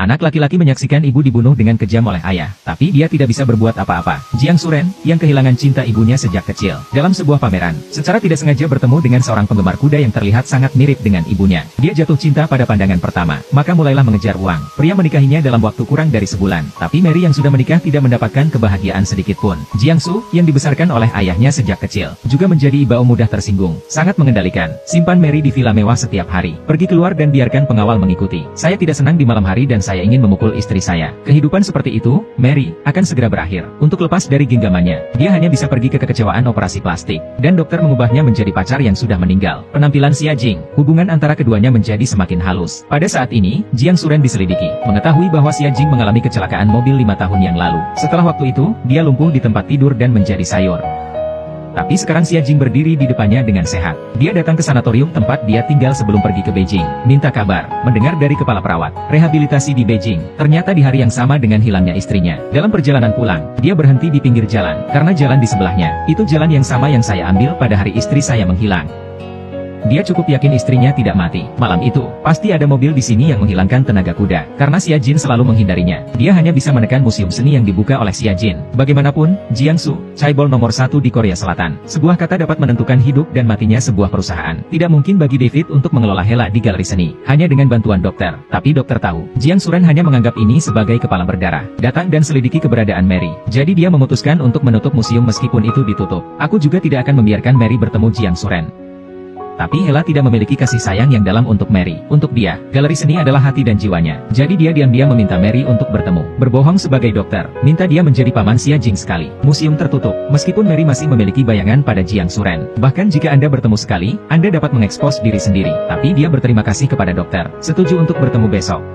Anak laki-laki menyaksikan ibu dibunuh dengan kejam oleh ayah, tapi dia tidak bisa berbuat apa-apa. Jiang Suren, yang kehilangan cinta ibunya sejak kecil. Dalam sebuah pameran, secara tidak sengaja bertemu dengan seorang penggemar kuda yang terlihat sangat mirip dengan ibunya. Dia jatuh cinta pada pandangan pertama, maka mulailah mengejar uang. Pria menikahinya dalam waktu kurang dari sebulan, tapi Mary yang sudah menikah tidak mendapatkan kebahagiaan sedikitpun. Jiang Su, yang dibesarkan oleh ayahnya sejak kecil, juga menjadi ibu mudah tersinggung, sangat mengendalikan. Simpan Mary di villa mewah setiap hari. Pergi keluar dan biarkan pengawal mengikuti. Saya tidak senang di malam hari dan saya ingin memukul istri saya. Kehidupan seperti itu, Mary, akan segera berakhir. Untuk lepas dari genggamannya, dia hanya bisa pergi ke kekecewaan operasi plastik, dan dokter mengubahnya menjadi pacar yang sudah meninggal. Penampilan Xia Jing, hubungan antara keduanya menjadi semakin halus. Pada saat ini, Jiang Suren diselidiki, mengetahui bahwa Xia Jing mengalami kecelakaan mobil 5 tahun yang lalu. Setelah waktu itu, dia lumpuh di tempat tidur dan menjadi sayur. Tapi sekarang Xia Jing berdiri di depannya dengan sehat. Dia datang ke sanatorium tempat dia tinggal sebelum pergi ke Beijing. Minta kabar, mendengar dari kepala perawat. Rehabilitasi di Beijing. Ternyata di hari yang sama dengan hilangnya istrinya. Dalam perjalanan pulang, dia berhenti di pinggir jalan. Karena jalan di sebelahnya, itu jalan yang sama yang saya ambil pada hari istri saya menghilang. Dia cukup yakin istrinya tidak mati. Malam itu, pasti ada mobil di sini yang menghilangkan tenaga kuda. Karena Xia Jin selalu menghindarinya, dia hanya bisa menekan museum seni yang dibuka oleh Xia Jin. Bagaimanapun, Jiang Su, chaebol nomor 1 di Korea Selatan. Sebuah kata dapat menentukan hidup dan matinya sebuah perusahaan. Tidak mungkin bagi David untuk mengelola Hela di galeri seni, hanya dengan bantuan dokter. Tapi dokter tahu, Jiang Suren hanya menganggap ini sebagai kepala berdarah. Datang dan selidiki keberadaan Mary. Jadi dia memutuskan untuk menutup museum meskipun itu ditutup. Aku juga tidak akan membiarkan Mary bertemu Jiang Suren. Tapi Hela tidak memiliki kasih sayang yang dalam untuk Mary. Untuk dia, galeri seni adalah hati dan jiwanya. Jadi dia diam-diam meminta Mary untuk bertemu. Berbohong sebagai dokter, minta dia menjadi paman Xia Jing sekali. Museum tertutup, meskipun Mary masih memiliki bayangan pada Jiang Suren. Bahkan jika Anda bertemu sekali, Anda dapat mengekspos diri sendiri. Tapi dia berterima kasih kepada dokter, setuju untuk bertemu besok.